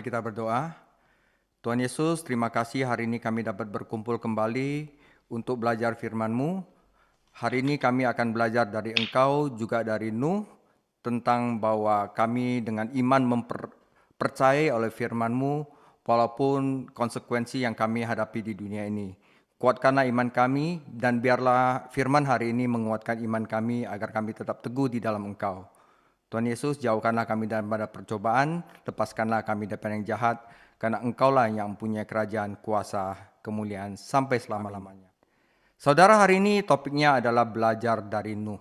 kita berdoa. Tuhan Yesus, terima kasih hari ini kami dapat berkumpul kembali untuk belajar firman-Mu. Hari ini kami akan belajar dari Engkau, juga dari Nuh, tentang bahwa kami dengan iman mempercayai oleh firman-Mu, walaupun konsekuensi yang kami hadapi di dunia ini. Kuatkanlah iman kami, dan biarlah firman hari ini menguatkan iman kami agar kami tetap teguh di dalam Engkau. Tuhan Yesus, jauhkanlah kami daripada percobaan, lepaskanlah kami daripada yang jahat, karena Engkaulah yang mempunyai kerajaan, kuasa, kemuliaan sampai selama-lamanya. Saudara, hari ini topiknya adalah belajar dari Nuh.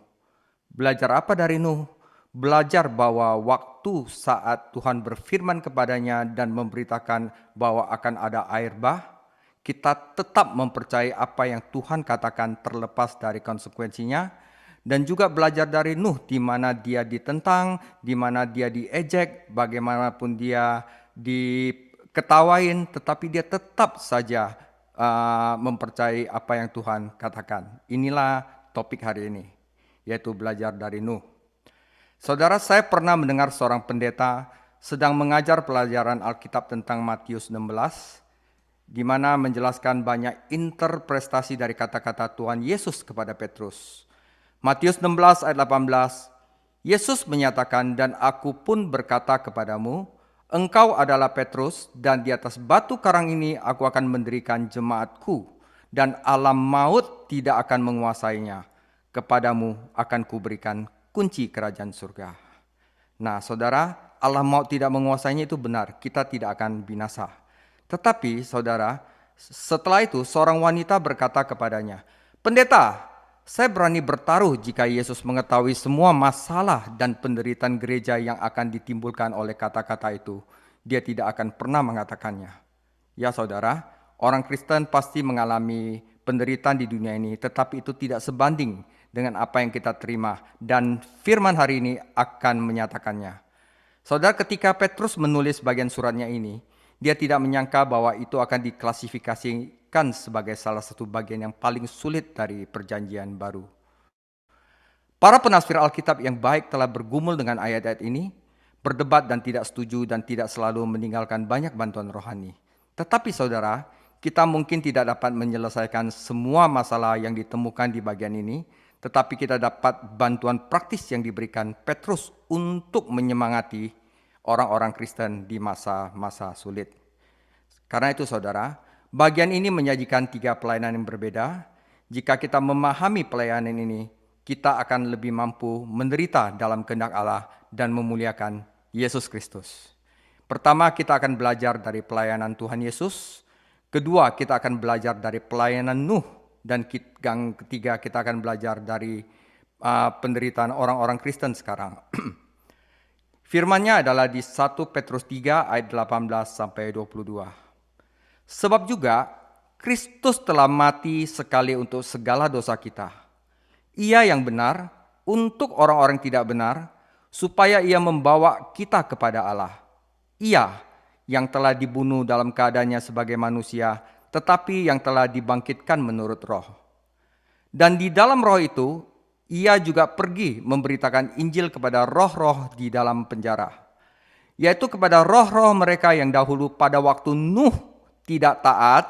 Belajar apa dari Nuh? Belajar bahwa waktu saat Tuhan berfirman kepadanya dan memberitakan bahwa akan ada air bah, kita tetap mempercayai apa yang Tuhan katakan terlepas dari konsekuensinya. Dan juga belajar dari Nuh, di mana dia ditentang, di mana dia diejek, bagaimanapun dia diketawain, tetapi dia tetap saja mempercayai apa yang Tuhan katakan. Inilah topik hari ini, yaitu belajar dari Nuh. Saudara, saya pernah mendengar seorang pendeta sedang mengajar pelajaran Alkitab tentang Matius 16, di mana menjelaskan banyak interpretasi dari kata-kata Tuhan Yesus kepada Petrus. Matius 16 ayat 18, Yesus menyatakan, "Dan aku pun berkata kepadamu, engkau adalah Petrus, dan di atas batu karang ini aku akan mendirikan jemaatku, dan alam maut tidak akan menguasainya. Kepadamu akan kuberikan kunci kerajaan surga." Nah, saudara, alam maut tidak menguasainya itu benar, kita tidak akan binasa. Tetapi, saudara, setelah itu seorang wanita berkata kepadanya, "Pendeta, saya berani bertaruh jika Yesus mengetahui semua masalah dan penderitaan gereja yang akan ditimbulkan oleh kata-kata itu, dia tidak akan pernah mengatakannya." Ya saudara, orang Kristen pasti mengalami penderitaan di dunia ini, tetapi itu tidak sebanding dengan apa yang kita terima, dan firman hari ini akan menyatakannya. Saudara, ketika Petrus menulis bagian suratnya ini, dia tidak menyangka bahwa itu akan diklasifikasikan sebagai salah satu bagian yang paling sulit dari perjanjian baru. Para penafsir Alkitab yang baik telah bergumul dengan ayat-ayat ini, berdebat dan tidak setuju dan tidak selalu meninggalkan banyak bantuan rohani. Tetapi saudara, kita mungkin tidak dapat menyelesaikan semua masalah yang ditemukan di bagian ini, tetapi kita dapat bantuan praktis yang diberikan Petrus untuk menyemangati orang-orang Kristen di masa-masa sulit. Karena itu saudara, bagian ini menyajikan 3 pelayanan yang berbeda. Jika kita memahami pelayanan ini, kita akan lebih mampu menderita dalam kehendak Allah dan memuliakan Yesus Kristus. Pertama, kita akan belajar dari pelayanan Tuhan Yesus. Kedua, kita akan belajar dari pelayanan Nuh. Dan yang ketiga, kita akan belajar dari penderitaan orang-orang Kristen sekarang. Firman-Nya adalah di 1 Petrus 3 ayat 18 sampai 22. Sebab juga Kristus telah mati sekali untuk segala dosa kita. Ia yang benar untuk orang-orang tidak benar, supaya ia membawa kita kepada Allah. Ia yang telah dibunuh dalam keadaannya sebagai manusia, tetapi yang telah dibangkitkan menurut roh. Dan di dalam roh itu, ia juga pergi memberitakan Injil kepada roh-roh di dalam penjara, yaitu kepada roh-roh mereka yang dahulu pada waktu Nuh tidak taat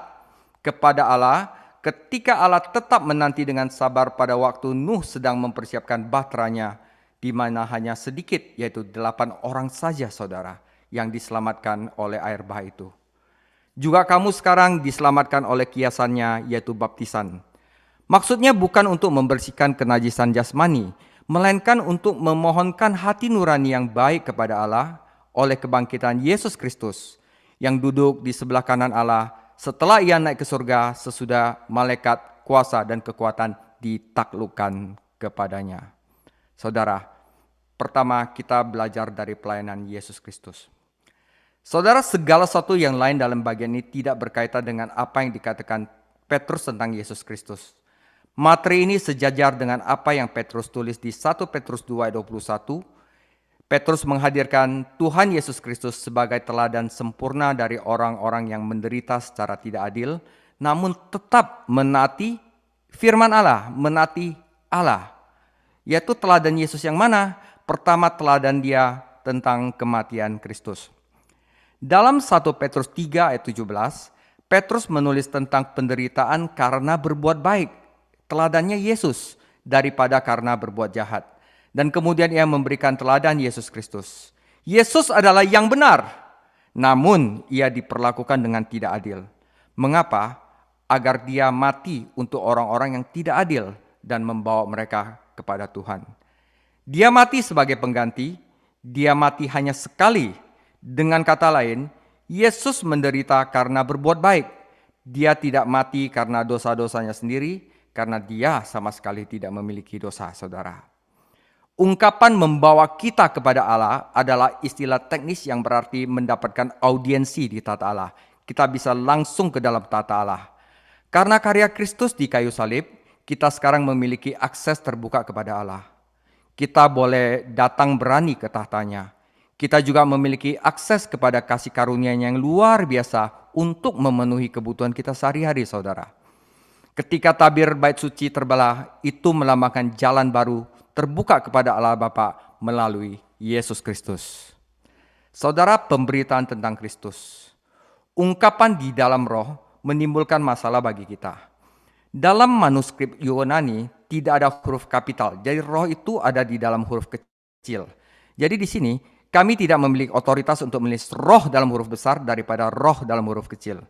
kepada Allah, ketika Allah tetap menanti dengan sabar pada waktu Nuh sedang mempersiapkan bahteranya, di mana hanya sedikit, yaitu 8 orang saja saudara, yang diselamatkan oleh air bah itu. Juga kamu sekarang diselamatkan oleh kiasannya, yaitu baptisan. Maksudnya bukan untuk membersihkan kenajisan jasmani, melainkan untuk memohonkan hati nurani yang baik kepada Allah oleh kebangkitan Yesus Kristus yang duduk di sebelah kanan Allah setelah ia naik ke surga sesudah malaikat, kuasa dan kekuatan ditaklukkan kepadanya. Saudara, pertama kita belajar dari pelayanan Yesus Kristus. Saudara, segala sesuatu yang lain dalam bagian ini tidak berkaitan dengan apa yang dikatakan Petrus tentang Yesus Kristus. Materi ini sejajar dengan apa yang Petrus tulis di 1 Petrus 2 ayat 21. Petrus menghadirkan Tuhan Yesus Kristus sebagai teladan sempurna dari orang-orang yang menderita secara tidak adil, namun tetap menaati firman Allah, menaati Allah. Yaitu teladan Yesus yang mana? Pertama, teladan dia tentang kematian Kristus. Dalam 1 Petrus 3 ayat 17, Petrus menulis tentang penderitaan karena berbuat baik, teladannya Yesus, daripada karena berbuat jahat. Dan kemudian ia memberikan teladan Yesus Kristus. Yesus adalah yang benar, namun ia diperlakukan dengan tidak adil. Mengapa? Agar dia mati untuk orang-orang yang tidak adil dan membawa mereka kepada Tuhan. Dia mati sebagai pengganti, dia mati hanya sekali. Dengan kata lain, Yesus menderita karena berbuat baik. Dia tidak mati karena dosa-dosanya sendiri, karena dia sama sekali tidak memiliki dosa, saudara. Ungkapan membawa kita kepada Allah adalah istilah teknis yang berarti mendapatkan audiensi di tata Allah. Kita bisa langsung ke dalam tata Allah. Karena karya Kristus di kayu salib, kita sekarang memiliki akses terbuka kepada Allah. Kita boleh datang berani ke tahtanya. Kita juga memiliki akses kepada kasih karunia-Nya yang luar biasa untuk memenuhi kebutuhan kita sehari-hari, saudara. Ketika tabir bait suci terbelah, itu melambangkan jalan baru terbuka kepada Allah Bapa melalui Yesus Kristus. Saudara, pemberitaan tentang Kristus. Ungkapan di dalam roh menimbulkan masalah bagi kita. Dalam manuskrip Yunani tidak ada huruf kapital, jadi roh itu ada di dalam huruf kecil. Jadi di sini kami tidak memiliki otoritas untuk menulis roh dalam huruf besar daripada roh dalam huruf kecil.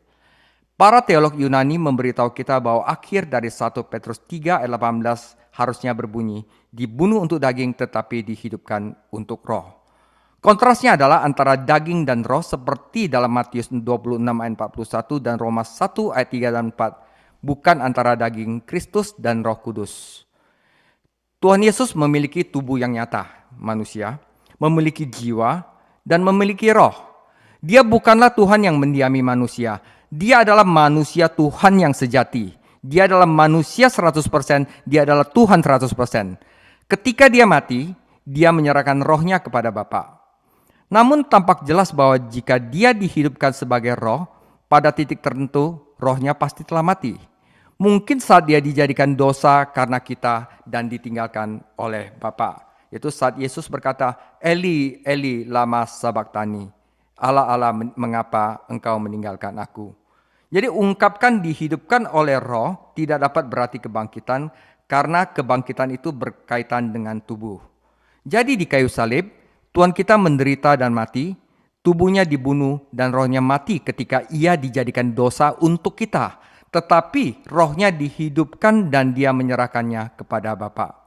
Para teolog Yunani memberitahu kita bahwa akhir dari 1 Petrus 3 ayat 18 harusnya berbunyi, dibunuh untuk daging tetapi dihidupkan untuk roh. Kontrasnya adalah antara daging dan roh seperti dalam Matius 26 ayat 41 dan Roma 1 ayat 3 dan 4, bukan antara daging Kristus dan Roh Kudus. Tuhan Yesus memiliki tubuh yang nyata, manusia, memiliki jiwa, dan memiliki roh. Dia bukanlah Tuhan yang mendiami manusia. Dia adalah manusia Tuhan yang sejati. Dia adalah manusia 100%, dia adalah Tuhan 100%. Ketika dia mati, dia menyerahkan rohnya kepada Bapa. Namun tampak jelas bahwa jika dia dihidupkan sebagai roh, pada titik tertentu rohnya pasti telah mati. Mungkin saat dia dijadikan dosa karena kita dan ditinggalkan oleh Bapa. Yaitu saat Yesus berkata, Eli, Eli, lama sabachthani. Allah, Allah, mengapa engkau meninggalkan aku? Jadi ungkapkan dihidupkan oleh roh tidak dapat berarti kebangkitan, karena kebangkitan itu berkaitan dengan tubuh. Jadi di kayu salib, Tuhan kita menderita dan mati, tubuhnya dibunuh dan rohnya mati ketika ia dijadikan dosa untuk kita. Tetapi rohnya dihidupkan dan dia menyerahkannya kepada Bapa.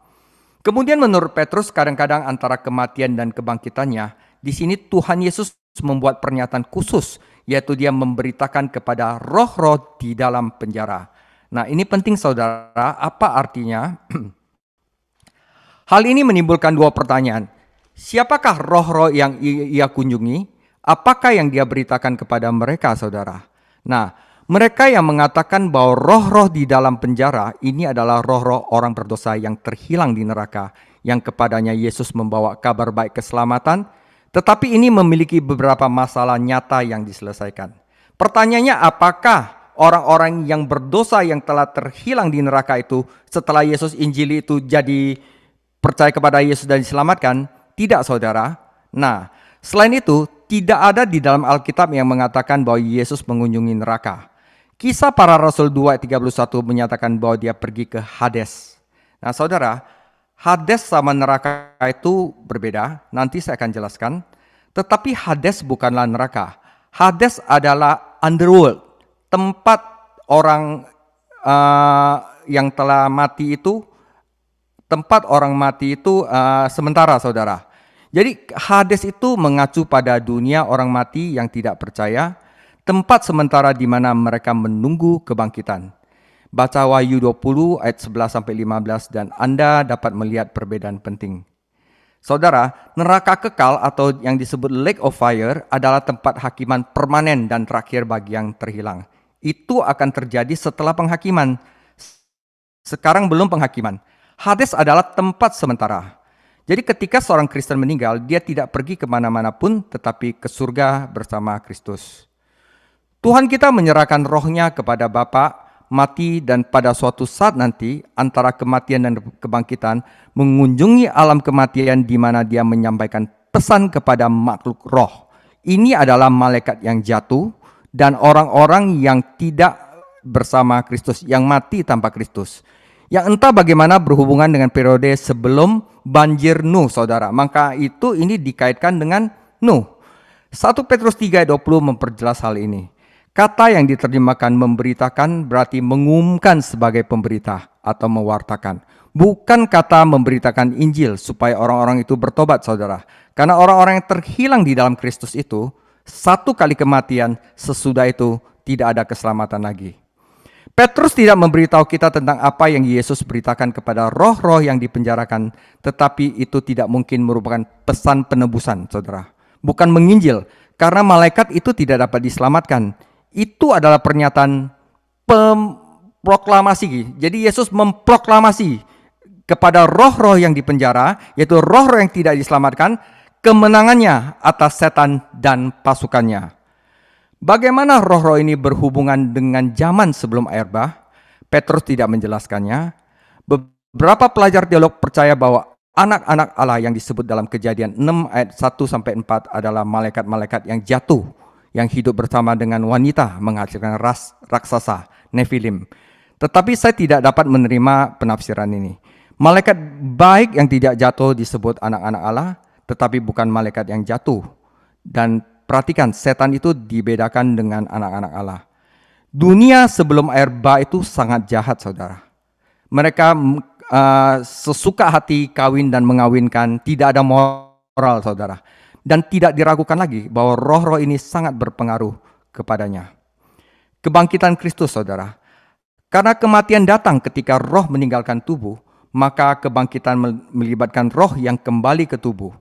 Kemudian menurut Petrus kadang-kadang antara kematian dan kebangkitannya, di sini Tuhan Yesus membuat pernyataan khusus, yaitu dia memberitakan kepada roh-roh di dalam penjara. Nah, ini penting saudara, apa artinya? Hal ini menimbulkan dua pertanyaan. Siapakah roh-roh yang ia kunjungi? Apakah yang dia beritakan kepada mereka, saudara? Nah, mereka yang mengatakan bahwa roh-roh di dalam penjara ini adalah roh-roh orang berdosa yang terhilang di neraka, yang kepadanya Yesus membawa kabar baik keselamatan, tetapi ini memiliki beberapa masalah nyata yang diselesaikan. Pertanyaannya, apakah orang-orang yang berdosa yang telah terhilang di neraka itu setelah Yesus Injili itu jadi percaya kepada Yesus dan diselamatkan? Tidak, saudara. Nah, selain itu tidak ada di dalam Alkitab yang mengatakan bahwa Yesus mengunjungi neraka. Kisah Para Rasul 2 ayat 31 menyatakan bahwa dia pergi ke Hades. Nah, saudara, Hades sama neraka itu berbeda, nanti saya akan jelaskan. Tetapi Hades bukanlah neraka. Hades adalah underworld, tempat orang yang telah mati itu, tempat orang mati itu sementara, saudara. Jadi Hades itu mengacu pada dunia orang mati yang tidak percaya, tempat sementara di mana mereka menunggu kebangkitan. Baca Wahyu 20 ayat 11-15 dan Anda dapat melihat perbedaan penting. Saudara, neraka kekal atau yang disebut Lake of Fire adalah tempat hakiman permanen dan terakhir bagi yang terhilang. Itu akan terjadi setelah penghakiman. Sekarang belum penghakiman. Hades adalah tempat sementara. Jadi ketika seorang Kristen meninggal, dia tidak pergi kemana-mana pun, tetapi ke surga bersama Kristus. Tuhan kita menyerahkan rohnya kepada Bapa, mati, dan pada suatu saat nanti antara kematian dan kebangkitan mengunjungi alam kematian di mana dia menyampaikan pesan kepada makhluk roh, ini adalah malaikat yang jatuh dan orang-orang yang tidak bersama Kristus, yang mati tanpa Kristus. Yang entah bagaimana berhubungan dengan periode sebelum banjir Nuh, saudara. Maka itu ini dikaitkan dengan Nuh. 1 Petrus 3 ayat 20 memperjelas hal ini. Kata yang diterjemahkan memberitakan berarti mengumumkan sebagai pemberita atau mewartakan. Bukan kata memberitakan Injil supaya orang-orang itu bertobat, saudara. Karena orang-orang yang terhilang di dalam Kristus itu, satu kali kematian, sesudah itu tidak ada keselamatan lagi. Petrus tidak memberitahu kita tentang apa yang Yesus beritakan kepada roh-roh yang dipenjarakan, tetapi itu tidak mungkin merupakan pesan penebusan, saudara. Bukan menginjil, karena malaikat itu tidak dapat diselamatkan. Itu adalah pernyataan proklamasi. Jadi Yesus memproklamasi kepada roh-roh yang dipenjara, yaitu roh-roh yang tidak diselamatkan, kemenangannya atas setan dan pasukannya. Bagaimana roh-roh ini berhubungan dengan zaman sebelum air bah? Petrus tidak menjelaskannya. Beberapa pelajar teolog percaya bahwa anak-anak Allah yang disebut dalam Kejadian 6 ayat 1-4 adalah malaikat-malaikat yang jatuh, yang hidup bersama dengan wanita menghasilkan raksasa, Nephilim. Tetapi saya tidak dapat menerima penafsiran ini. Malaikat baik yang tidak jatuh disebut anak-anak Allah, tetapi bukan malaikat yang jatuh. Dan perhatikan, setan itu dibedakan dengan anak-anak Allah. Dunia sebelum air bah itu sangat jahat, saudara. Mereka sesuka hati kawin dan mengawinkan, tidak ada moral, saudara. Dan tidak diragukan lagi bahwa roh-roh ini sangat berpengaruh kepadanya. Kebangkitan Kristus, saudara. Karena kematian datang ketika roh meninggalkan tubuh, maka kebangkitan melibatkan roh yang kembali ke tubuh.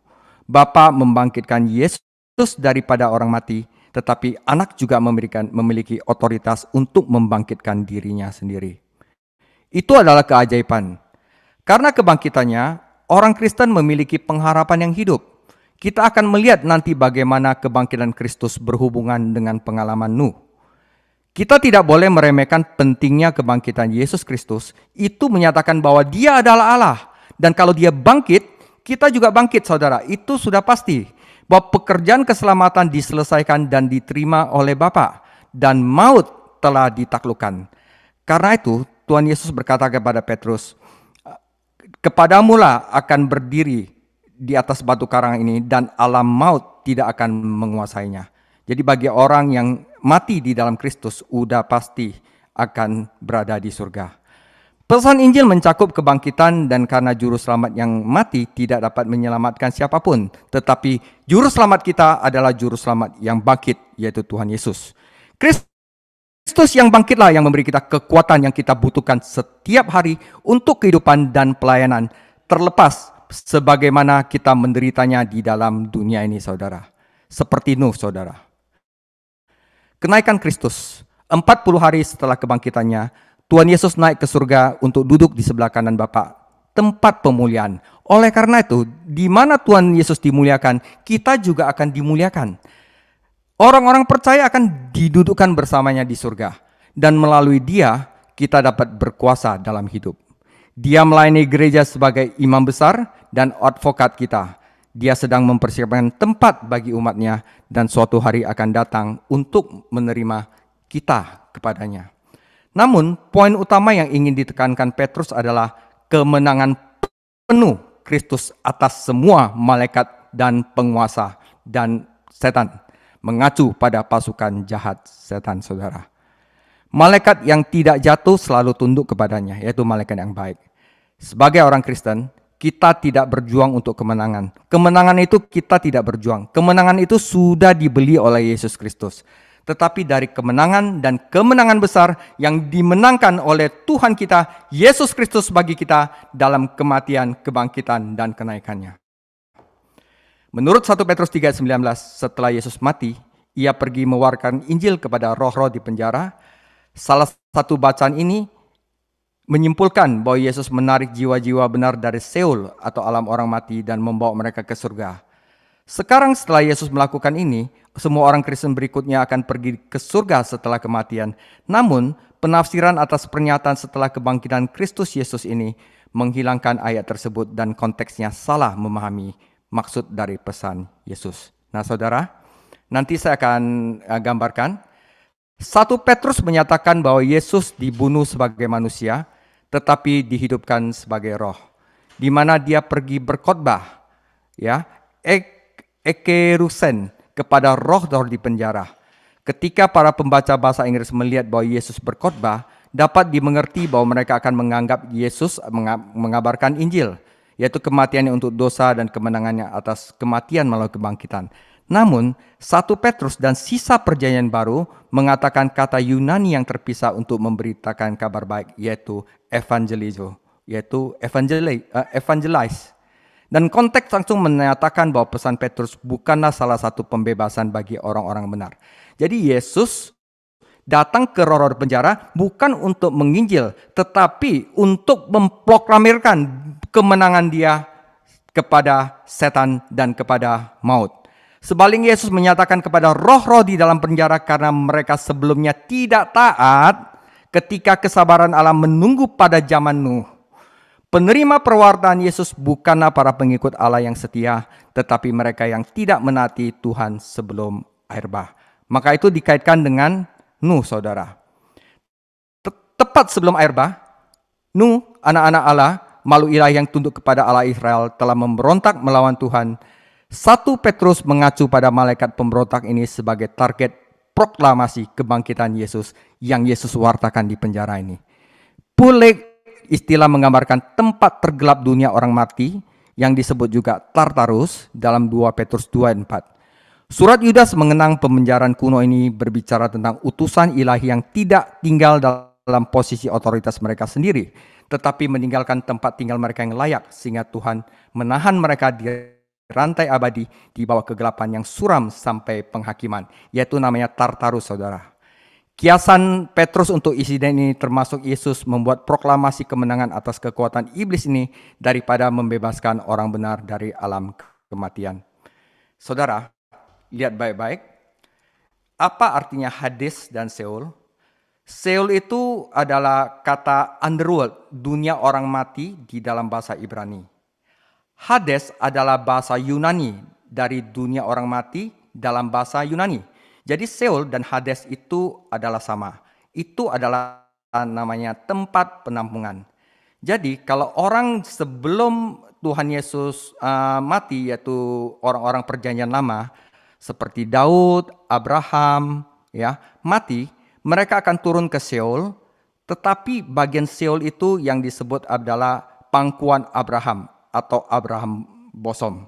Bapa membangkitkan Yesus daripada orang mati, tetapi anak juga memiliki otoritas untuk membangkitkan dirinya sendiri. Itu adalah keajaiban. Karena kebangkitannya, orang Kristen memiliki pengharapan yang hidup. Kita akan melihat nanti bagaimana kebangkitan Kristus berhubungan dengan pengalaman Nuh. Kita tidak boleh meremehkan pentingnya kebangkitan Yesus Kristus. Itu menyatakan bahwa Dia adalah Allah. Dan kalau Dia bangkit, kita juga bangkit, saudara. Itu sudah pasti. Bahwa pekerjaan keselamatan diselesaikan dan diterima oleh Bapa. Dan maut telah ditaklukkan. Karena itu, Tuhan Yesus berkata kepada Petrus, "Kepadamulah akan berdiri di atas batu karang ini, dan alam maut tidak akan menguasainya." Jadi bagi orang yang mati di dalam Kristus, udah pasti akan berada di surga. Pesan Injil mencakup kebangkitan, dan karena juru selamat yang mati tidak dapat menyelamatkan siapapun. Tetapi juru selamat kita adalah juru selamat yang bangkit, yaitu Tuhan Yesus. Kristus yang bangkitlah yang memberi kita kekuatan yang kita butuhkan setiap hari untuk kehidupan dan pelayanan, terlepas sebagaimana kita menderitanya di dalam dunia ini, saudara. Seperti Nuh, saudara. Kenaikan Kristus, 40 hari setelah kebangkitannya, Tuhan Yesus naik ke surga untuk duduk di sebelah kanan Bapa, tempat pemuliaan. Oleh karena itu, di mana Tuhan Yesus dimuliakan, kita juga akan dimuliakan. Orang-orang percaya akan didudukkan bersamanya di surga. Dan melalui Dia, kita dapat berkuasa dalam hidup. Dia melayani gereja sebagai imam besar dan advokat kita. Dia sedang mempersiapkan tempat bagi umatnya, dan suatu hari akan datang untuk menerima kita kepadanya. Namun, poin utama yang ingin ditekankan Petrus adalah kemenangan penuh Kristus atas semua malaikat dan penguasa dan setan, mengacu pada pasukan jahat setan, saudara. Malaikat yang tidak jatuh selalu tunduk kepadanya, yaitu malaikat yang baik. Sebagai orang Kristen, kita tidak berjuang untuk kemenangan. Kemenangan itu kita tidak berjuang. Kemenangan itu sudah dibeli oleh Yesus Kristus. Tetapi dari kemenangan dan kemenangan besar yang dimenangkan oleh Tuhan kita, Yesus Kristus bagi kita dalam kematian, kebangkitan, dan kenaikannya. Menurut 1 Petrus 3:19, setelah Yesus mati, Ia pergi mewartakan Injil kepada roh-roh di penjara. Salah satu bacaan ini menyimpulkan bahwa Yesus menarik jiwa-jiwa benar dari Seol atau alam orang mati dan membawa mereka ke surga. Sekarang setelah Yesus melakukan ini, semua orang Kristen berikutnya akan pergi ke surga setelah kematian. Namun, penafsiran atas pernyataan setelah kebangkitan Kristus Yesus ini menghilangkan ayat tersebut dan konteksnya salah memahami maksud dari pesan Yesus. Nah, saudara, Nanti saya akan gambarkan. 1 Petrus menyatakan bahwa Yesus dibunuh sebagai manusia, tetapi dihidupkan sebagai roh. Di mana dia pergi berkhotbah, ya, ekerusen kepada roh-roh di penjara. Ketika para pembaca bahasa Inggris melihat bahwa Yesus berkhotbah, dapat dimengerti bahwa mereka akan menganggap Yesus mengabarkan Injil, yaitu kematiannya untuk dosa dan kemenangannya atas kematian melalui kebangkitan. Namun, 1 Petrus dan sisa perjanjian baru mengatakan kata Yunani yang terpisah untuk memberitakan kabar baik, yaitu evangelizo, yaitu evangelize. Dan konteks langsung menyatakan bahwa pesan Petrus bukanlah salah satu pembebasan bagi orang-orang benar. Jadi Yesus datang ke roh-roh penjara bukan untuk menginjil, tetapi untuk memproklamirkan kemenangan dia kepada setan dan kepada maut. Sebaliknya Yesus menyatakan kepada roh-roh di dalam penjara karena mereka sebelumnya tidak taat ketika kesabaran Allah menunggu pada zaman Nuh. Penerima perwartaan Yesus bukanlah para pengikut Allah yang setia, tetapi mereka yang tidak menaati Tuhan sebelum air bah. Maka itu dikaitkan dengan Nuh, saudara. Tepat sebelum air bah, Nuh, anak-anak Allah, makhluk ilahi yang tunduk kepada Allah Israel, telah memberontak melawan Tuhan. 1 Petrus mengacu pada malaikat pemberontak ini sebagai target proklamasi kebangkitan Yesus yang Yesus wartakan di penjara ini. Pulek istilah menggambarkan tempat tergelap dunia orang mati yang disebut juga Tartarus dalam 2 Petrus 2:4. Surat Yudas mengenang pemenjaraan kuno ini berbicara tentang utusan ilahi yang tidak tinggal dalam posisi otoritas mereka sendiri, tetapi meninggalkan tempat tinggal mereka yang layak, sehingga Tuhan menahan mereka di rantai abadi di bawah kegelapan yang suram sampai penghakiman, yaitu namanya Tartarus, saudara. Kiasan Petrus untuk insiden ini termasuk Yesus membuat proklamasi kemenangan atas kekuatan iblis ini daripada membebaskan orang benar dari alam kematian. Saudara, lihat baik-baik. Apa artinya Hades dan Seol? Seol itu adalah kata underworld, dunia orang mati di dalam bahasa Ibrani. Hades adalah bahasa Yunani dari dunia orang mati dalam bahasa Yunani. Jadi Seol dan Hades itu adalah sama. Itu adalah namanya tempat penampungan. Jadi kalau orang sebelum Tuhan Yesus mati, yaitu orang-orang perjanjian lama seperti Daud, Abraham, ya, mati, mereka akan turun ke Seol. Tetapi bagian Seol itu yang disebut adalah pangkuan Abraham atau Abraham bosom.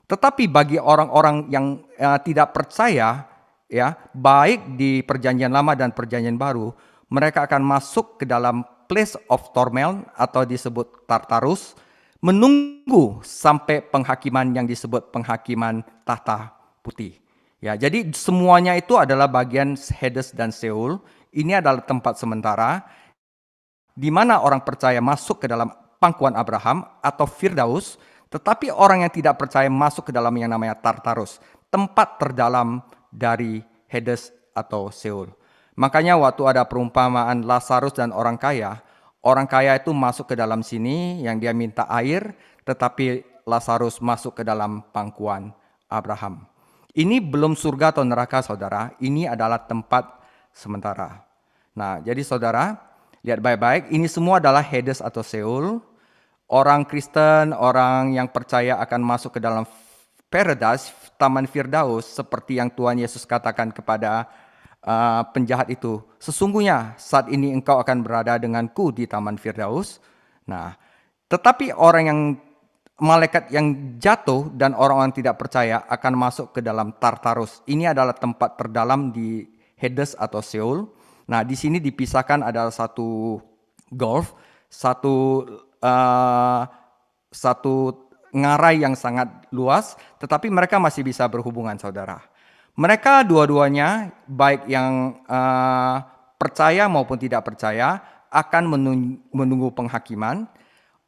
Tetapi bagi orang-orang yang tidak percaya, ya, baik di perjanjian lama dan perjanjian baru, mereka akan masuk ke dalam place of torment atau disebut Tartarus, menunggu sampai penghakiman yang disebut penghakiman tahta putih. Ya, jadi semuanya itu adalah bagian Hades dan Seol. Ini adalah tempat sementara di mana orang percaya masuk ke dalam pangkuan Abraham atau Firdaus, tetapi orang yang tidak percaya masuk ke dalam yang namanya Tartarus, tempat terdalam dari Hades atau Seol. Makanya waktu ada perumpamaan Lazarus dan orang kaya itu masuk ke dalam sini yang dia minta air, tetapi Lazarus masuk ke dalam pangkuan Abraham. Ini belum surga atau neraka, saudara. Ini adalah tempat sementara. Nah, jadi saudara, lihat baik-baik, ini semua adalah Hades atau Seol. Orang Kristen, orang yang percaya akan masuk ke dalam paradise, taman Firdaus, seperti yang Tuhan Yesus katakan kepada penjahat itu. Sesungguhnya saat ini engkau akan berada denganku di taman Firdaus. Nah, tetapi orang yang malaikat yang jatuh dan orang-orang tidak percaya akan masuk ke dalam Tartarus. Ini adalah tempat terdalam di Hades atau Seol. Nah, di sini dipisahkan adalah satu gulf, satu ngarai yang sangat luas, tetapi mereka masih bisa berhubungan, saudara. Mereka dua-duanya, baik yang percaya maupun tidak percaya, akan menunggu penghakiman.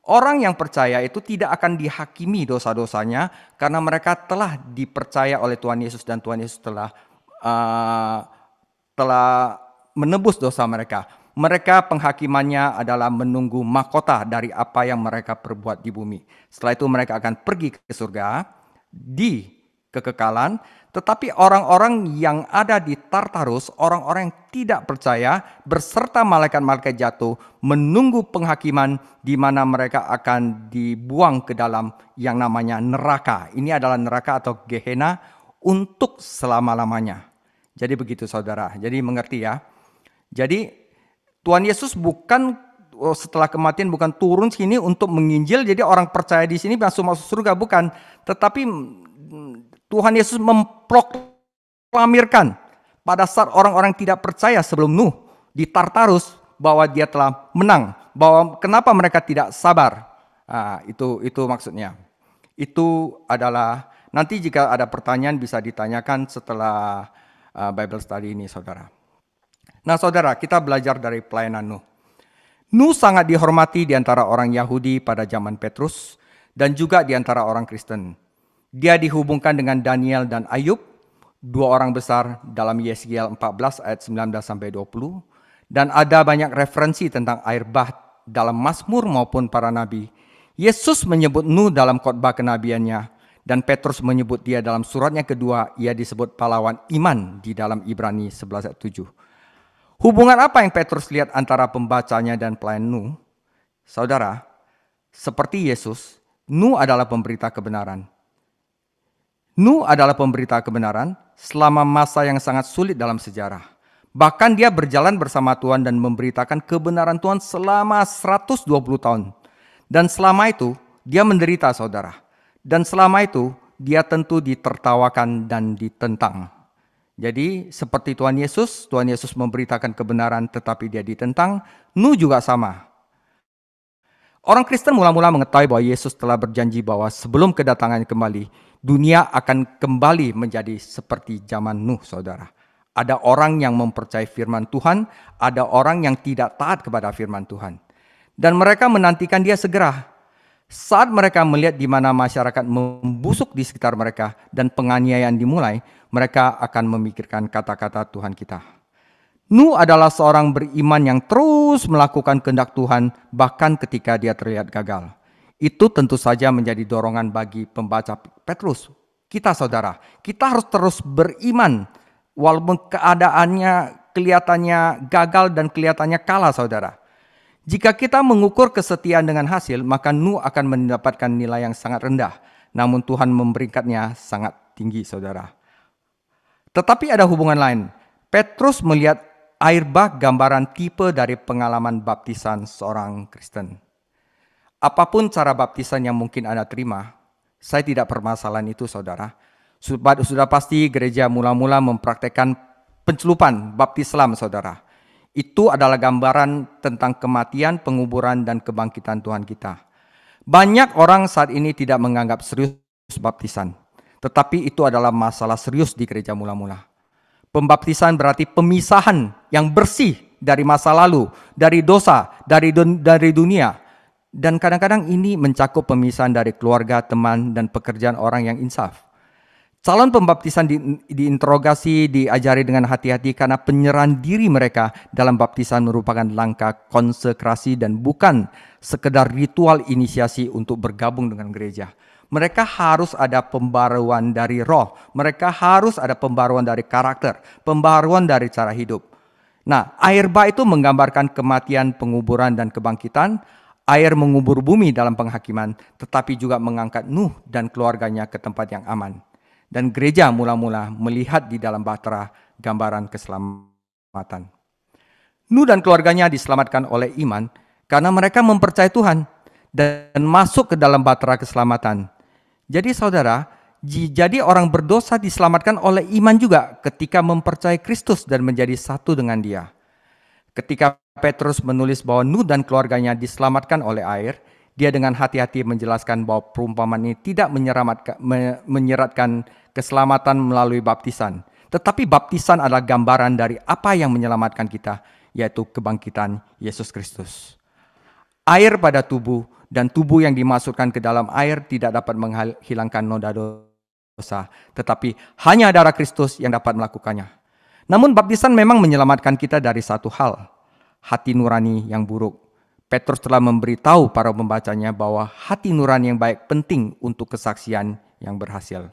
Orang yang percaya itu tidak akan dihakimi dosa-dosanya karena mereka telah dipercaya oleh Tuhan Yesus dan Tuhan Yesus telah menebus dosa mereka. Mereka penghakimannya adalah menunggu mahkota dari apa yang mereka perbuat di bumi. Setelah itu mereka akan pergi ke surga di kekekalan. Tetapi orang-orang yang ada di Tartarus, orang-orang yang tidak percaya, berserta malaikat-malaikat jatuh, menunggu penghakiman di mana mereka akan dibuang ke dalam yang namanya neraka. Ini adalah neraka atau Gehenna untuk selama-lamanya. Jadi begitu saudara, jadi mengerti ya. Jadi Tuhan Yesus bukan setelah kematian bukan turun sini untuk menginjil, jadi orang percaya di sini langsung masuk surga, bukan. Tetapi Tuhan Yesus memproklamirkan pada saat orang-orang tidak percaya sebelum Nuh di Tartarus bahwa dia telah menang, bahwa kenapa mereka tidak sabar. Itu maksudnya. Itu adalah nanti jika ada pertanyaan bisa ditanyakan setelah Bible study ini, saudara. Nah, saudara, kita belajar dari pelayanan Nuh. Nuh sangat dihormati di antara orang Yahudi pada zaman Petrus dan juga di antara orang Kristen. Dia dihubungkan dengan Daniel dan Ayub, dua orang besar dalam Yeskiel 14 ayat 19-20. Dan ada banyak referensi tentang air bah dalam Mazmur maupun para nabi. Yesus menyebut Nuh dalam khotbah kenabiannya. Dan Petrus menyebut dia dalam suratnya kedua, ia disebut pahlawan iman di dalam Ibrani 11 ayat 7. Hubungan apa yang Petrus lihat antara pembacanya dan pelayan Nuh? Saudara, seperti Yesus, Nuh adalah pemberita kebenaran. Nuh adalah pemberita kebenaran selama masa yang sangat sulit dalam sejarah. Bahkan dia berjalan bersama Tuhan dan memberitakan kebenaran Tuhan selama 120 tahun. Dan selama itu dia menderita, saudara. Dan selama itu dia tentu ditertawakan dan ditentang. Jadi seperti Tuhan Yesus memberitakan kebenaran tetapi dia ditentang. Nuh juga sama. Orang Kristen mula-mula mengetahui bahwa Yesus telah berjanji bahwa sebelum kedatangannya kembali, dunia akan kembali menjadi seperti zaman Nuh, saudara. Ada orang yang mempercayai firman Tuhan, ada orang yang tidak taat kepada firman Tuhan. Dan mereka menantikan dia segera. Saat mereka melihat di mana masyarakat membusuk di sekitar mereka dan penganiayaan dimulai, mereka akan memikirkan kata-kata Tuhan kita. Nuh adalah seorang beriman yang terus melakukan kehendak Tuhan bahkan ketika dia terlihat gagal. Itu tentu saja menjadi dorongan bagi pembaca Petrus. Kita saudara, kita harus terus beriman walaupun keadaannya kelihatannya gagal dan kelihatannya kalah, saudara. Jika kita mengukur kesetiaan dengan hasil, maka Nuh akan mendapatkan nilai yang sangat rendah. Namun Tuhan memberikannya sangat tinggi, saudara. Tetapi ada hubungan lain. Petrus melihat air bah gambaran tipe dari pengalaman baptisan seorang Kristen. Apapun cara baptisan yang mungkin Anda terima, saya tidak permasalahan itu, saudara. Sudah pasti gereja mula-mula mempraktekkan pencelupan baptislam, saudara. Itu adalah gambaran tentang kematian, penguburan, dan kebangkitan Tuhan kita. Banyak orang saat ini tidak menganggap serius baptisan. Tetapi itu adalah masalah serius di gereja mula-mula. Pembaptisan berarti pemisahan yang bersih dari masa lalu, dari dosa, dari dunia. Dan kadang-kadang ini mencakup pemisahan dari keluarga, teman, dan pekerjaan orang yang insaf. Calon pembaptisan diinterogasi, diajari dengan hati-hati karena penyerahan diri mereka dalam baptisan merupakan langkah konsekrasi dan bukan sekedar ritual inisiasi untuk bergabung dengan gereja. Mereka harus ada pembaruan dari roh. Mereka harus ada pembaruan dari karakter. Pembaruan dari cara hidup. Nah, air bah itu menggambarkan kematian, penguburan, dan kebangkitan. Air mengubur bumi dalam penghakiman. Tetapi juga mengangkat Nuh dan keluarganya ke tempat yang aman. Dan gereja mula-mula melihat di dalam bahtera gambaran keselamatan. Nuh dan keluarganya diselamatkan oleh iman karena mereka mempercayai Tuhan dan masuk ke dalam bahtera keselamatan. Jadi saudara, jadi orang berdosa diselamatkan oleh iman juga ketika mempercayai Kristus dan menjadi satu dengan Dia. Ketika Petrus menulis bahwa Nuh dan keluarganya diselamatkan oleh air, dia dengan hati-hati menjelaskan bahwa perumpamaan ini tidak menyeratkan keselamatan melalui baptisan. Tetapi baptisan adalah gambaran dari apa yang menyelamatkan kita, yaitu kebangkitan Yesus Kristus. Air pada tubuh dan tubuh yang dimasukkan ke dalam air tidak dapat menghilangkan noda dosa, tetapi hanya darah Kristus yang dapat melakukannya. Namun baptisan memang menyelamatkan kita dari satu hal, hati nurani yang buruk. Petrus telah memberitahu para pembacanya bahwa hati nurani yang baik penting untuk kesaksian yang berhasil.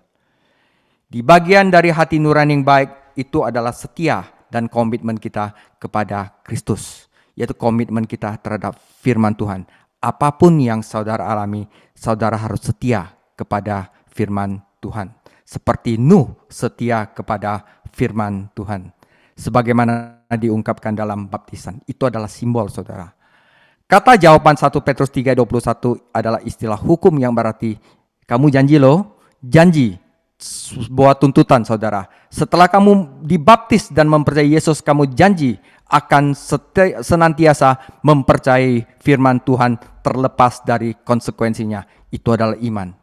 Di bagian dari hati nurani yang baik itu adalah setia dan komitmen kita kepada Kristus, yaitu komitmen kita terhadap firman Tuhan. Apapun yang saudara alami, saudara harus setia kepada firman Tuhan. Seperti Nuh setia kepada firman Tuhan. Sebagaimana diungkapkan dalam baptisan. Itu adalah simbol, saudara. Kata jawaban 1 Petrus 3:21 adalah istilah hukum yang berarti kamu janji loh, janji. Sebuah tuntutan, saudara. Setelah kamu dibaptis dan mempercayai Yesus, kamu janji akan senantiasa mempercayai firman Tuhan terlepas dari konsekuensinya. Itu adalah iman.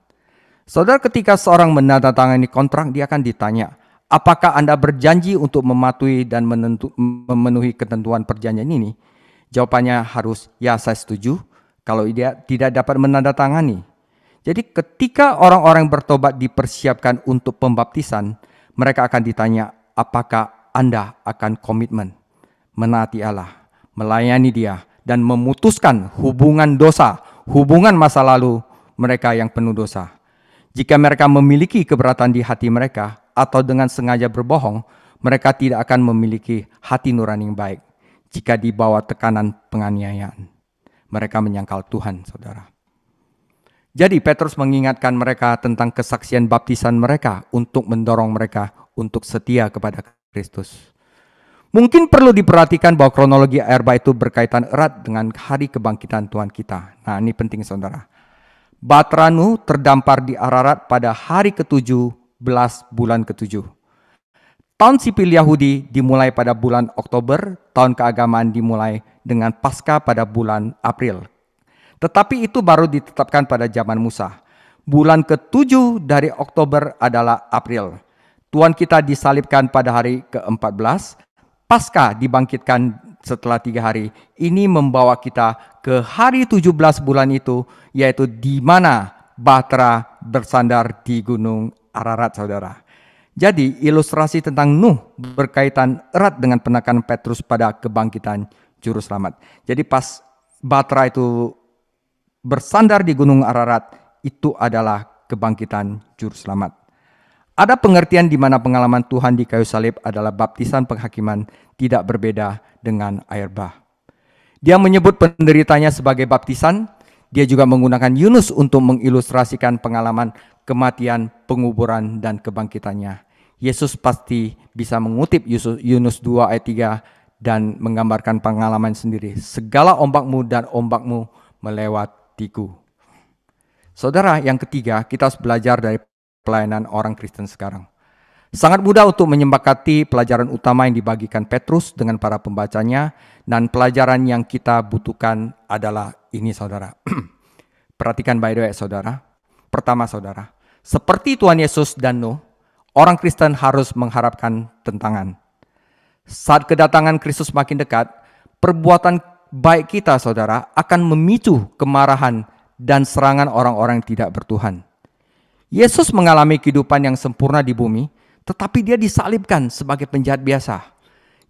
Saudara, ketika seorang menandatangani kontrak, dia akan ditanya, apakah Anda berjanji untuk mematuhi dan memenuhi ketentuan perjanjian ini? Jawabannya harus, ya saya setuju. Kalau tidak dapat menandatangani. Jadi ketika orang-orang bertobat dipersiapkan untuk pembaptisan, mereka akan ditanya, apakah Anda akan komitmen menaati Allah, melayani Dia, dan memutuskan hubungan dosa, hubungan masa lalu mereka yang penuh dosa. Jika mereka memiliki keberatan di hati mereka, atau dengan sengaja berbohong, mereka tidak akan memiliki hati nurani yang baik. Jika di bawah tekanan penganiayaan, mereka menyangkal Tuhan, saudara. Jadi Petrus mengingatkan mereka tentang kesaksian baptisan mereka untuk mendorong mereka untuk setia kepada Kristus. Mungkin perlu diperhatikan bahwa kronologi air bah itu berkaitan erat dengan hari kebangkitan Tuhan kita. Nah, ini penting, saudara. Bahtera Nuh terdampar di Ararat pada hari ke-17 bulan ke-7. Tahun sipil Yahudi dimulai pada bulan Oktober, tahun keagamaan dimulai dengan Paskah pada bulan April. Tetapi itu baru ditetapkan pada zaman Musa. Bulan ke-7 dari Oktober adalah April. Tuhan kita disalibkan pada hari ke-14. Paskah dibangkitkan setelah 3 hari. Ini membawa kita ke hari 17 bulan itu, yaitu di mana Bahtera bersandar di Gunung Ararat, saudara. Jadi ilustrasi tentang Nuh berkaitan erat dengan penekanan Petrus pada kebangkitan Juru Selamat. Jadi pas Bahtera itu bersandar di Gunung Ararat, itu adalah kebangkitan Juru Selamat. Ada pengertian di mana pengalaman Tuhan di kayu salib adalah baptisan penghakiman, tidak berbeda dengan air bah. Dia menyebut penderitanya sebagai baptisan. Dia juga menggunakan Yunus untuk mengilustrasikan pengalaman kematian, penguburan, dan kebangkitannya. Yesus pasti bisa mengutip Yunus 2 ayat 3 dan menggambarkan pengalaman sendiri. Segala ombakmu dan ombakmu melewatiku. Saudara, yang ketiga, kita harus belajar dari pelayanan orang Kristen sekarang. Sangat mudah untuk menyepakati pelajaran utama yang dibagikan Petrus dengan para pembacanya, dan pelajaran yang kita butuhkan adalah ini, saudara. Perhatikan baik-baik, saudara. Pertama, saudara, seperti Tuhan Yesus dan Nuh, orang Kristen harus mengharapkan tentangan. Saat kedatangan Kristus makin dekat, perbuatan baik kita, saudara, akan memicu kemarahan dan serangan orang-orang yang tidak bertuhan. Yesus mengalami kehidupan yang sempurna di bumi, tetapi dia disalibkan sebagai penjahat biasa.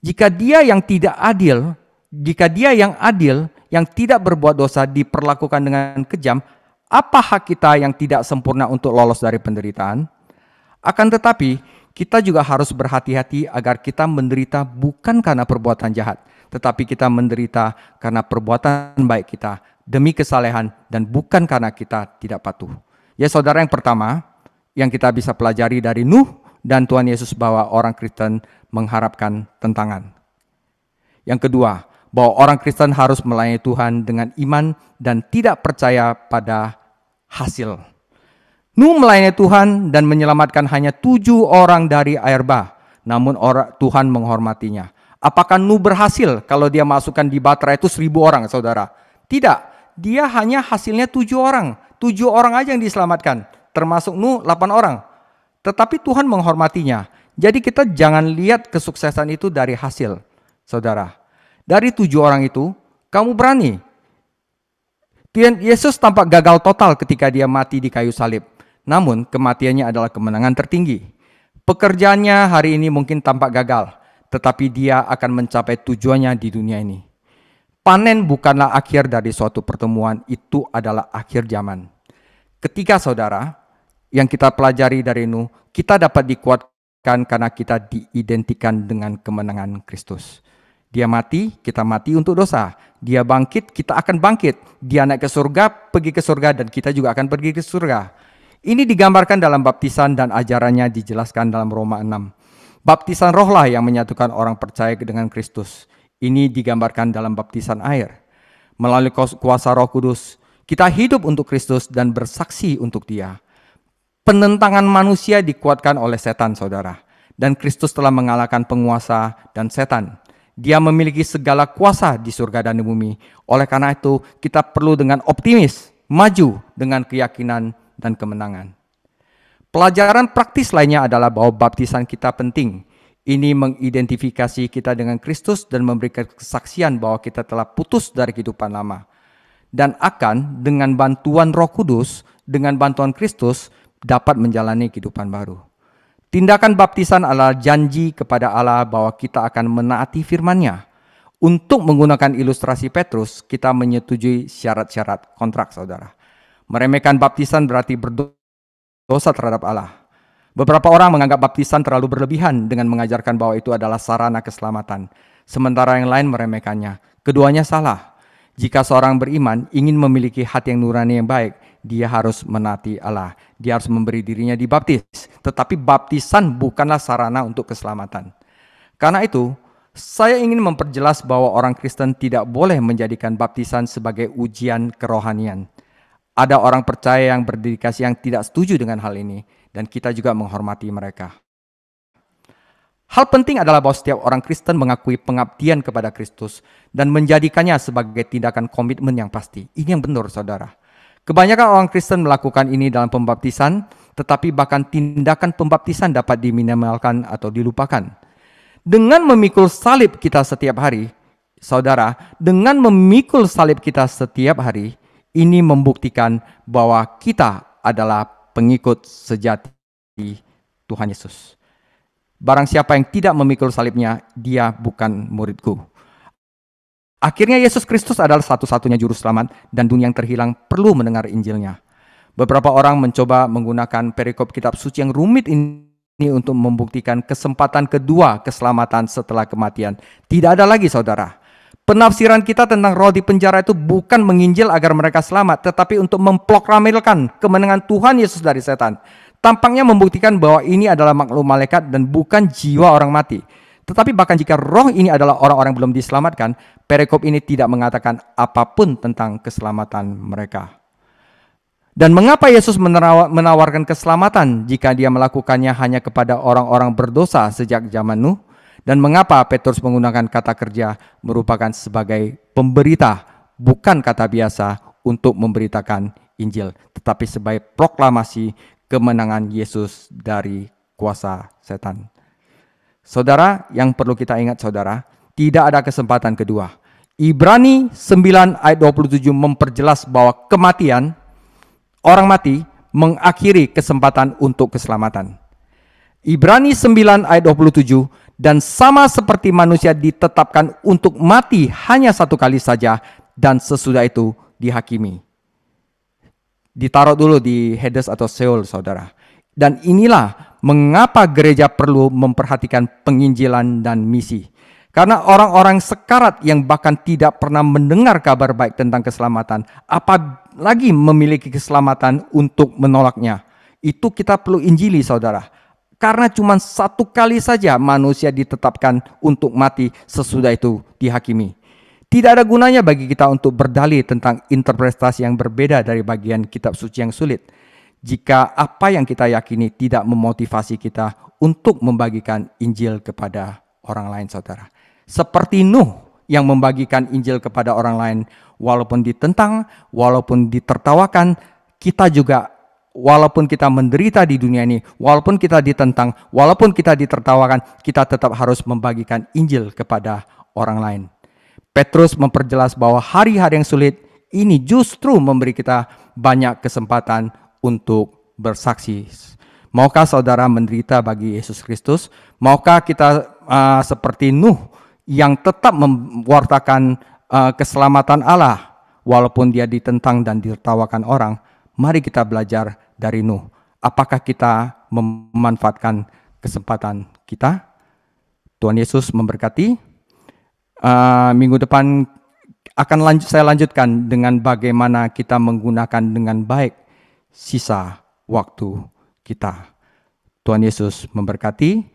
Jika dia yang adil, yang tidak berbuat dosa diperlakukan dengan kejam, apa hak kita yang tidak sempurna untuk lolos dari penderitaan? Akan tetapi, kita juga harus berhati-hati agar kita menderita bukan karena perbuatan jahat, tetapi kita menderita karena perbuatan baik kita, demi kesalehan dan bukan karena kita tidak patuh. Ya saudara, yang pertama yang kita bisa pelajari dari Nuh dan Tuhan Yesus bahwa orang Kristen mengharapkan tentangan. Yang kedua, bahwa orang Kristen harus melayani Tuhan dengan iman dan tidak percaya pada hasil. Nuh melayani Tuhan dan menyelamatkan hanya 7 orang dari air bah, namun Tuhan menghormatinya. Apakah Nuh berhasil kalau dia masukkan di Bahtera itu 1000 orang, saudara? Tidak, dia hanya hasilnya 7 orang. 7 orang aja yang diselamatkan, termasuk Nuh 8 orang. Tetapi Tuhan menghormatinya. Jadi kita jangan lihat kesuksesan itu dari hasil, saudara. Dari 7 orang itu, kamu berani. Yesus tampak gagal total ketika dia mati di kayu salib. Namun kematiannya adalah kemenangan tertinggi. Pekerjaannya hari ini mungkin tampak gagal, tetapi dia akan mencapai tujuannya di dunia ini. Panen bukanlah akhir dari suatu pertemuan, itu adalah akhir zaman. Ketika saudara, yang kita pelajari dari Nuh, kita dapat dikuatkan karena kita diidentikan dengan kemenangan Kristus. Dia mati, kita mati untuk dosa. Dia bangkit, kita akan bangkit. Dia naik ke surga, pergi ke surga, dan kita juga akan pergi ke surga. Ini digambarkan dalam baptisan dan ajarannya dijelaskan dalam Roma 6. Baptisan rohlah yang menyatukan orang percaya dengan Kristus. Ini digambarkan dalam baptisan air. Melalui kuasa Roh Kudus, kita hidup untuk Kristus dan bersaksi untuk Dia. Penentangan manusia dikuatkan oleh setan, saudara. Dan Kristus telah mengalahkan penguasa dan setan. Dia memiliki segala kuasa di surga dan di bumi. Oleh karena itu, kita perlu dengan optimis, maju dengan keyakinan dan kemenangan. Pelajaran praktis lainnya adalah bahwa baptisan kita penting. Ini mengidentifikasi kita dengan Kristus dan memberikan kesaksian bahwa kita telah putus dari kehidupan lama. Dan akan dengan bantuan Roh Kudus, dengan bantuan Kristus, dapat menjalani kehidupan baru. Tindakan baptisan adalah janji kepada Allah bahwa kita akan menaati firman-Nya. Untuk menggunakan ilustrasi Petrus, kita menyetujui syarat-syarat kontrak, saudara. Meremehkan baptisan berarti berdosa terhadap Allah. Beberapa orang menganggap baptisan terlalu berlebihan dengan mengajarkan bahwa itu adalah sarana keselamatan. Sementara yang lain meremehkannya. Keduanya salah. Jika seorang beriman ingin memiliki hati yang nurani yang baik, dia harus menaati Allah. Dia harus memberi dirinya dibaptis. Tetapi baptisan bukanlah sarana untuk keselamatan. Karena itu, saya ingin memperjelas bahwa orang Kristen tidak boleh menjadikan baptisan sebagai ujian kerohanian. Ada orang percaya yang berdedikasi yang tidak setuju dengan hal ini, dan kita juga menghormati mereka. Hal penting adalah bahwa setiap orang Kristen mengakui pengabdian kepada Kristus dan menjadikannya sebagai tindakan komitmen yang pasti. Ini yang benar, saudara. Kebanyakan orang Kristen melakukan ini dalam pembaptisan, tetapi bahkan tindakan pembaptisan dapat diminimalkan atau dilupakan. Dengan memikul salib kita setiap hari, saudara, dengan memikul salib kita setiap hari, ini membuktikan bahwa kita adalah pengikut sejati Tuhan Yesus. Barang siapa yang tidak memikul salibnya, dia bukan muridku. Akhirnya Yesus Kristus adalah satu-satunya juru selamat dan dunia yang terhilang perlu mendengar Injilnya. Beberapa orang mencoba menggunakan perikop kitab suci yang rumit ini untuk membuktikan kesempatan kedua keselamatan setelah kematian. Tidak ada lagi, saudara. Penafsiran kita tentang roh di penjara itu bukan menginjil agar mereka selamat, tetapi untuk memproklamirkan kemenangan Tuhan Yesus dari setan. Tampaknya membuktikan bahwa ini adalah makhluk malaikat dan bukan jiwa orang mati. Tetapi bahkan jika roh ini adalah orang-orang yang belum diselamatkan, perikop ini tidak mengatakan apapun tentang keselamatan mereka. Dan mengapa Yesus menawarkan keselamatan jika dia melakukannya hanya kepada orang-orang berdosa sejak zaman Nuh? Dan mengapa Petrus menggunakan kata kerja merupakan sebagai pemberita, bukan kata biasa untuk memberitakan Injil, tetapi sebagai proklamasi kemenangan Yesus dari kuasa setan. Saudara, yang perlu kita ingat, saudara, tidak ada kesempatan kedua. Ibrani 9 ayat 27 memperjelas bahwa kematian, orang mati, mengakhiri kesempatan untuk keselamatan. Ibrani 9 ayat 27, dan sama seperti manusia ditetapkan untuk mati hanya satu kali saja, dan sesudah itu dihakimi. Ditaruh dulu di Hades atau Seol, saudara. Dan inilah mengapa gereja perlu memperhatikan penginjilan dan misi. Karena orang-orang sekarat yang bahkan tidak pernah mendengar kabar baik tentang keselamatan, apalagi memiliki keselamatan untuk menolaknya, itu kita perlu injili, saudara. Karena cuma satu kali saja manusia ditetapkan untuk mati, sesudah itu dihakimi. Tidak ada gunanya bagi kita untuk berdalih tentang interpretasi yang berbeda dari bagian kitab suci yang sulit, jika apa yang kita yakini tidak memotivasi kita untuk membagikan Injil kepada orang lain, saudara. Seperti Nuh yang membagikan Injil kepada orang lain, walaupun ditentang, walaupun ditertawakan, kita juga, walaupun kita menderita di dunia ini, walaupun kita ditentang, walaupun kita ditertawakan, kita tetap harus membagikan Injil kepada orang lain. Petrus memperjelas bahwa hari-hari yang sulit ini justru memberi kita banyak kesempatan untuk bersaksi. Maukah saudara menderita bagi Yesus Kristus? Maukah kita seperti Nuh yang tetap mewartakan keselamatan Allah walaupun dia ditentang dan ditertawakan orang? Mari kita belajar dari Nuh. apakah kita memanfaatkan kesempatan kita? Tuhan Yesus memberkati. Minggu depan saya lanjutkan dengan bagaimana kita menggunakan dengan baik sisa waktu kita. Tuhan Yesus memberkati.